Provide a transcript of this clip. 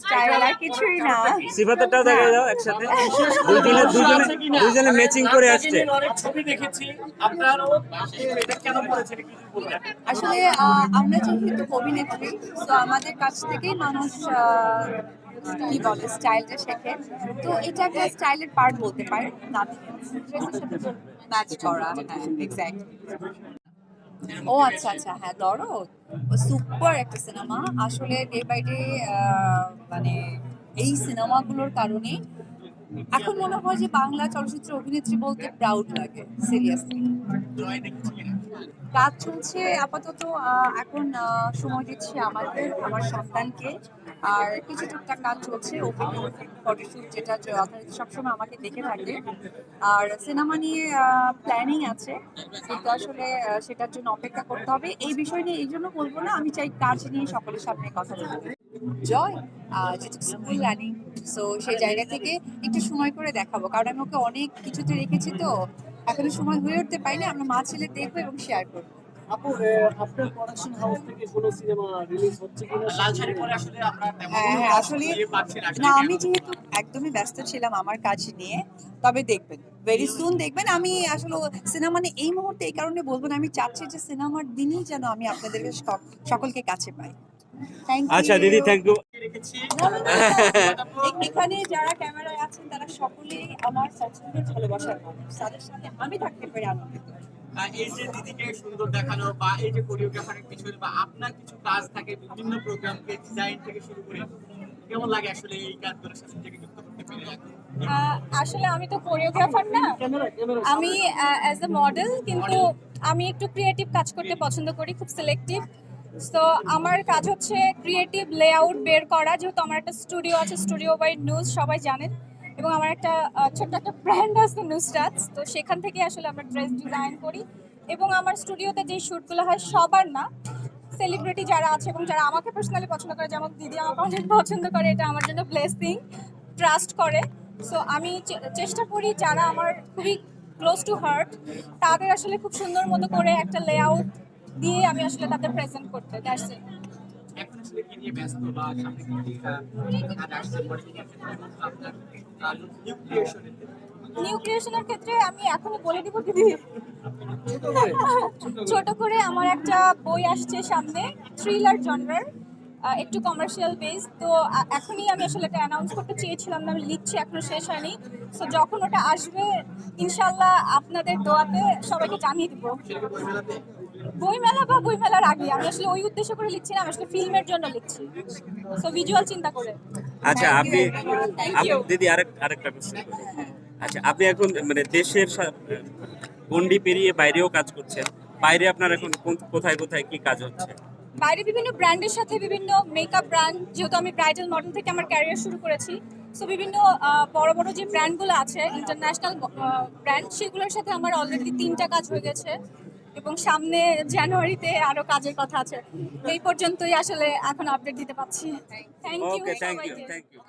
Style আর কিছুই না। সিফাতটাও দেখা যাও একসাথে, দুজনে ম্যাচিং করে আসছে। অনেক ছবি দেখেছি আপনারও, এটা কেন করেছেন একটু যদি বলতেন। আসলে আমরা যেহেতু অভিনেত্রী, তো আমাদের কাছ থেকেই মানুষ কি বলে স্টাইলটা শেখে। তো এটা একটা স্টাইলের পার্ট বলতে পারে, নাথিং এলস। ড্রেসের সাথে ম্যাচ করা, হ্যাঁ এক্স্যাক্টলি। ও আচ্ছা আচ্ছা, হ্যাঁ দরদ সুপার একটা সিনেমা। আসলে ডে বাই ডে মানে এই সিনেমাগুলোর কারণে এখন মনে হয় যে বাংলা চলচ্চিত্র অভিনেত্রী বলতে প্রাউড লাগে, সিরিয়াসলি। কাজ চলছে আপাতত, এখন সময় দিচ্ছি আমার সন্তানকে। আর কিছু টুকটাক কাজ চলছে, অভিনয়, ফটোশুট, যেটা যথারীতি সবসময় আমাকে দেখে থাকে। আর সিনেমা নিয়ে প্ল্যানিং আছে, কিন্তু আসলে সেটার জন্য অপেক্ষা করতে হবে। এই বিষয় নিয়ে এই জন্য বলবো না, আমি চাই কাজ নিয়ে সকলের সামনে কথা বলতে। জয় যেহেতু স্কুল রানিং, সো সেই জায়গা থেকে একটু সময় করে দেখাবো, কারণ আমি ওকে অনেক কিছুতে রেখেছি, তো এখনো সময় হয়ে উঠতে পারিনি। আমরা মা ছেলে দেখবো এবং শেয়ার করবো। আপু, আপনার প্রোডাকশন হাউস থেকে কোনো সিনেমা রিলিজ হচ্ছে কিনা? লাল শাড়ি পরে আসলে আমরা হ্যাঁ হ্যাঁ, আসলে না, আমি যেহেতু একদমই ব্যস্ত ছিলাম আমার কাজ নিয়ে, তবে দেখবেন ভেরি সুন দেখবেন। আমি আসলে সিনেমা নিয়ে এই মুহূর্তে এই কারণে বলবো না, আমি চাচ্ছি যে সিনেমার দিনই যেন আমি আপনাদেরকে সকলকে কাছে পাই। আচ্ছা দিদি, থ্যাংক ইউ। এখানে যারা ক্যামেরায় আছেন তারা সকলেই আমার পছন্দের ভালোবাসার মানুষ, তাদের সাথে আমি থাকতে পেরে আনন্দিত। এই যে দিদিকে সুন্দর দেখানো বা এই যে কোরিওগ্রাফারের পিছনে বা আপনার কিছু কাজ থাকে বিভিন্ন প্রোগ্রামকে ডিজাইন থেকে শুরু করে, কেমন লাগে আসলে এই কাজগুলোর সাথে নিজেকে যুক্ত করতে পেরে? আসলে আমি তো কোরিওগ্রাফার না, আমি অ্যাজ এ মডেল, কিন্তু আমি একটু ক্রিয়েটিভ কাজ করতে পছন্দ করি, খুব সিলেক্টিভ। সো আমার কাজ হচ্ছে ক্রিয়েটিভ লেআউট বের করা, যেহেতু আমার একটা স্টুডিও আছে, স্টুডিও বাই নিউজ, সবাই জানেন, এবং আমার একটা ছোট্ট একটা ব্র্যান্ড আছে নুসরাত। তো সেখান থেকে আসলে আমরা ড্রেস ডিজাইন করি, এবং আমার স্টুডিওতে যে শ্যুটগুলো হয় সবার না, সেলিব্রিটি যারা আছে এবং যারা আমাকে পার্সোনালি পছন্দ করে, যেমন দিদি আমাকে অনেক পছন্দ করে, এটা আমার জন্য ব্লেসিং, ট্রাস্ট করে। সো আমি চেষ্টা করি যারা আমার খুবই ক্লোজ টু হার্ট, তাদের আসলে খুব সুন্দর মতো করে একটা লেআউট দিয়ে আমি আসলে তাদের প্রেজেন্ট করতে। That's it. এখন আসলে কি নিয়ে ব্যস্ত বা সামনে কি কাজ আসছে পরে কি আপনার নিউ ক্রিয়েশনের নিউ ক্রিয়েশনের ক্ষেত্রে আমি এখনই বলে দিব দিদি, ছোট করে আমার একটা বই আসছে সামনে, থ্রিলার জনরার, একটু কমার্শিয়াল বেস। তো এখনই আমি আসলে এটা অ্যানাউন্স করতে চেয়েছিলাম না, আমি লিখছি, এখনো শেষ হয়নি। সো যখন ওটা আসবে ইনশাল্লাহ আপনাদের দোয়াতে সবাইকে জানিয়ে দিব। বইমেলা বা বইমেলার আগে, আমি আসলে ওই উদ্দেশ্য করে লিখছি না, আমি আসলে ফিল্মের জন্য লিখছি, সো ভিজুয়াল চিন্তা করে। আচ্ছা দিদি, আরেকটা প্রশ্ন। আচ্ছা, আপনি এখন মানে দেশের গন্ডি পেরিয়ে বাইরেও কাজ করছেন, বাইরে আপনার এখন কোথায় কোথায় কি কাজ হচ্ছে? বাইরে বিভিন্ন ব্র্যান্ডের সাথে, বিভিন্ন মেকআপ ব্র্যান্ড, যেহেতু আমি ব্রাইডাল মডেল থেকে আমার ক্যারিয়ার শুরু করেছি, সো বিভিন্ন বড় বড় যে ব্র্যান্ডগুলো আছে, ইন্টারন্যাশনাল ব্র্যান্ড, সেগুলোর সাথে আমার অলরেডি 3টা কাজ হয়ে গেছে, এবং সামনে জানুয়ারিতে আরো কাজের কথা আছে। এই পর্যন্তই আসলে এখন আপডেট দিতে পারছি। Thank you. Okay, thank you.